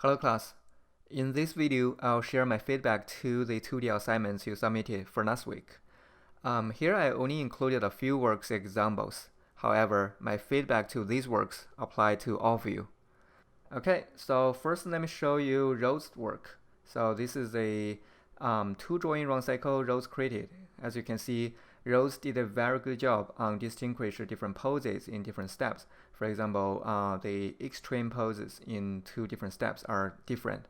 Hello class. In this video, I'll share my feedback to the 2D assignments you submitted for last week. Here I only included a few works examples. However, my feedback to these works apply to all of you. Okay, so first let me show you Rose's work. So this is a two drawing round cycle Rose created. As you can see, Rose did a very good job on distinguish different poses in different steps. For example, the extreme poses in two different steps are different,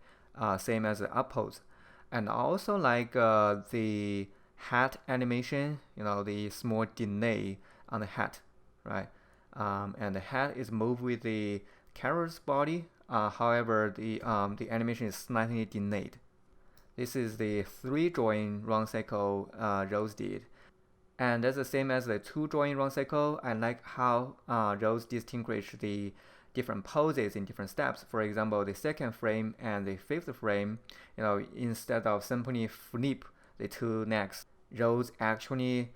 same as the up pose. And also like the hat animation, the small delay on the hat, right? And the hat is moved with the character's body. However, the animation is slightly delayed. This is the 3 drawing round cycle Rose did. And that's the same as the 2 drawing round cycle. I like how Rose distinguish the different poses in different steps. For example, the second frame and the fifth frame, instead of simply flip the two necks, Rose actually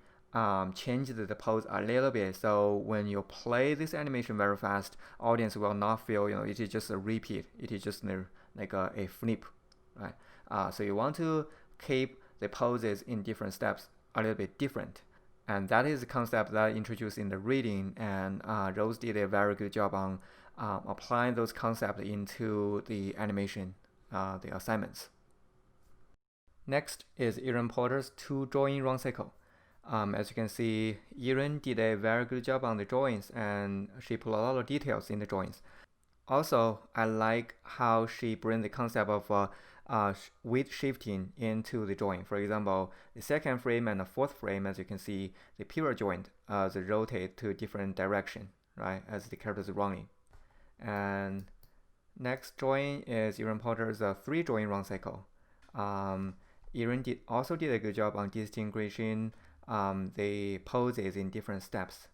changed the pose a little bit. So when you play this animation very fast, audience will not feel, it is just a repeat. It is just like a flip, right? So you want to keep the poses in different steps a little bit different. And that is the concept that I introduced in the reading, and Rose did a very good job on applying those concepts into the animation, the assignments. Next is Erin Porter's 2 drawing round cycle. As you can see, Erin did a very good job on the drawings, and she put a lot of details in the drawings. Also, I like how she brings the concept of weight shifting into the drawing. For example, the second frame and the fourth frame, as you can see, the pivot joint they rotate to different direction, right, as the character is running. And next drawing is Erin Porter's 3 drawing round cycle. Erin also did a good job on distinguishing the poses in different steps.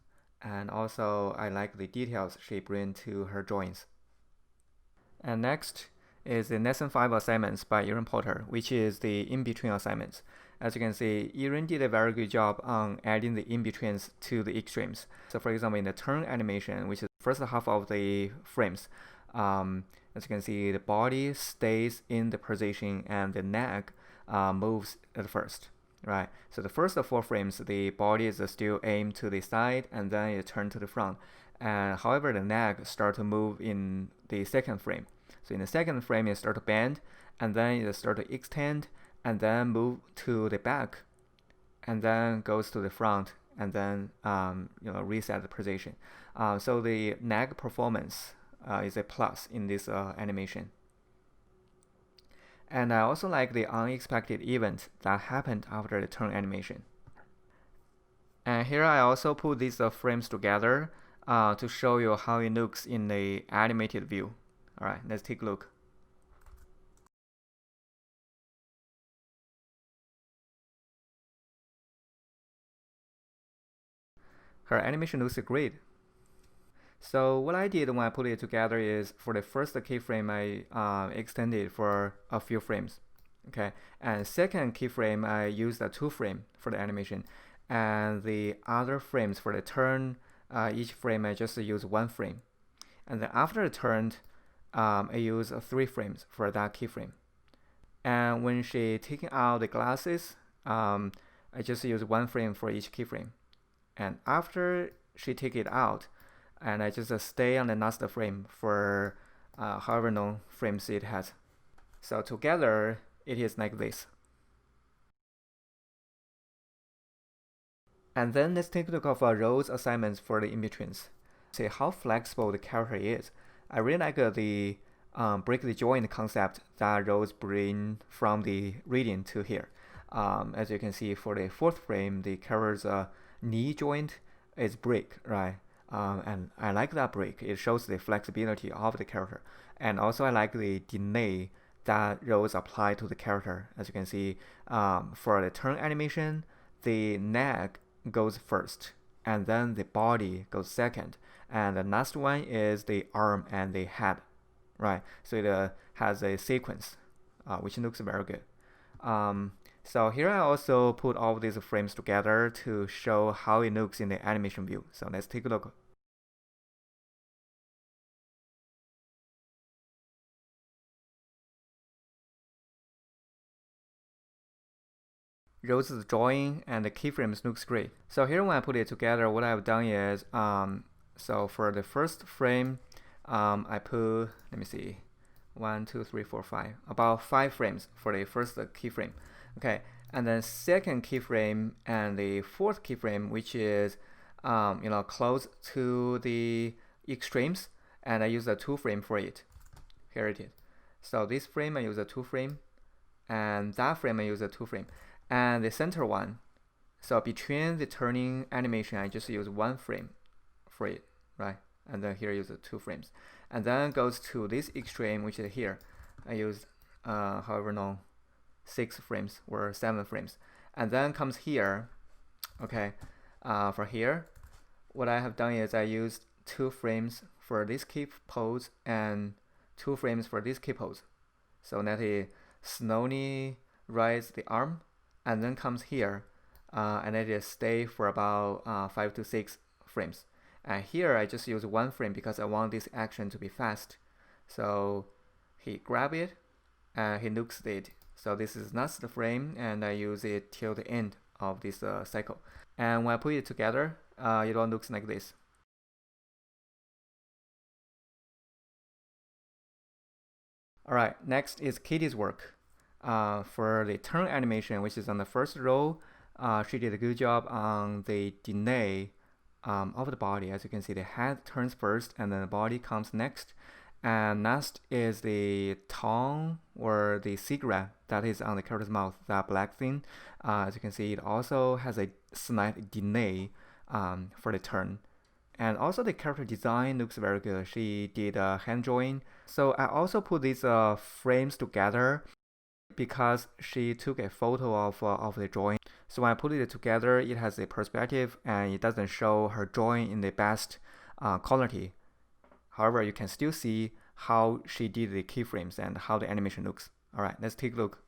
And also, I like the details she brings to her drawings. And next is the lesson 5 assignments by Erin Porter, which is the in-between assignments. As you can see, Erin did a very good job on adding the in-betweens to the extremes. So for example, in the turn animation, which is the first half of the frames, as you can see, the body stays in the position and the neck moves at first, right? So the first 4 frames, the body is still aimed to the side and then it turns to the front. And however, the neck starts to move in the second frame. So in the second frame, it starts to bend, and then it starts to extend, and then move to the back, and then goes to the front, and then reset the position. So the neck performance is a plus in this animation. And I also like the unexpected event that happened after the turn animation. And here I also put these frames together to show you how it looks in the animated view. Alright, let's take a look. Her animation looks great. So what I did when I put it together is for the first keyframe I extended for a few frames. Okay, and second keyframe I used a 2 frame for the animation, and the other frames for the turn, each frame I just use 1 frame, and then after the turn I use 3 frames for that keyframe. And when she taking out the glasses, I just use 1 frame for each keyframe. And after she take it out, and I just stay on the last frame for however many frames it has. So together, it is like this. And then let's take a look at Rose's assignments for the in-betweens. See how flexible the character is. I really like the break the joint concept that Rose bring from the reading to here. As you can see, for the 4th frame, the character's knee joint is break, right? And I like that break. It shows the flexibility of the character. And also I like the delay that Rose applied to the character. As you can see, for the turn animation, the neck goes first, and then the body goes second. And the last one is the arm and the head, right? So it has a sequence, which looks very good. So here I also put all these frames together to show how it looks in the animation view. So let's take a look. Rose's drawing and the keyframes looks great. So here when I put it together, what I've done is, so for the first frame, I put, let me see, 1, 2, 3, 4, 5, about 5 frames for the first keyframe. Okay, and then second keyframe and the fourth keyframe, which is, close to the extremes, and I use a 2 frame for it. Here it is. So this frame I use a 2 frame, and that frame I use a 2 frame. And the center one, so between the turning animation, I just use 1 frame for it, right? And then here I use 2 frames. And then goes to this extreme, which is here. I use, however long, 6 frames or 7 frames. And then comes here, okay, for here, what I have done is I used 2 frames for this key pose and 2 frames for this key pose. So that it slowly rise the arm, and then comes here, and let it stay for about 5 to 6 frames. And here I just use 1 frame because I want this action to be fast. So he grab it and he looks it. So this is not the frame, and I use it till the end of this cycle. And when I put it together, it all looks like this. Alright, next is Kitty's work. For the turn animation, which is on the first row, she did a good job on the delay of the body. As you can see, the head turns first and then the body comes next. And next is the tongue or the cigarette that is on the character's mouth, that black thing. As you can see, it also has a slight delay for the turn. And also the character design looks very good. She did a hand drawing. So I also put these frames together because she took a photo of the drawing. So when I put it together, it has a perspective and it doesn't show her drawing in the best quality. However, you can still see how she did the keyframes and how the animation looks. Alright, let's take a look.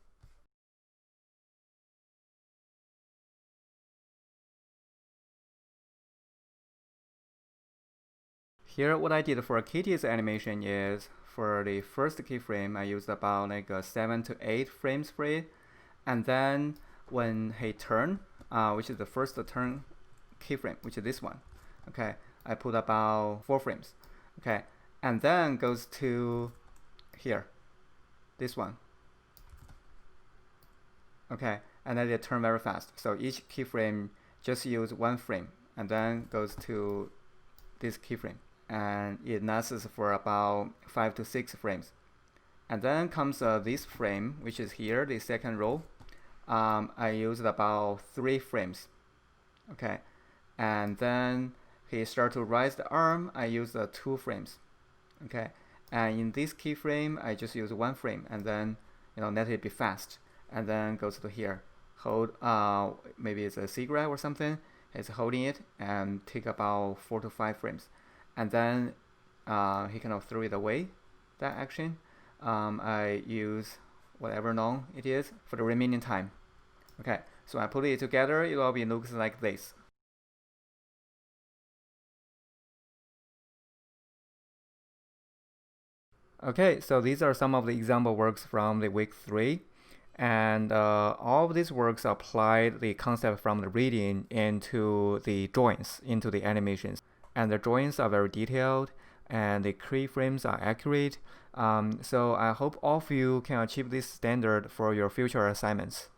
Here, what I did for Kitty's animation is, for the first keyframe, I used about like 7 to 8 frames for it. And then when he turn, which is the first turn keyframe, which is this one, okay, I put about 4 frames, okay, and then goes to here, this one, okay, and then it turn very fast. So each keyframe just use 1 frame, and then goes to this keyframe, and it lasts for about 5 to 6 frames. And then comes this frame, which is here, the second row. I used about 3 frames, okay, and then he start to raise the arm. I use 2 frames, okay, and in this keyframe I just use 1 frame, and then let it be fast, and then goes to here, hold, maybe it's a cigarette or something, he's holding it and take about 4 to 5 frames, and then he kind of threw it away, that action. I use whatever long it is for the remaining time. Okay, so I put it together, it will be looks like this. Okay, so these are some of the example works from the week 3. And all of these works applied the concept from the reading into the drawings, into the animations. And the drawings are very detailed and the keyframes are accurate. So I hope all of you can achieve this standard for your future assignments.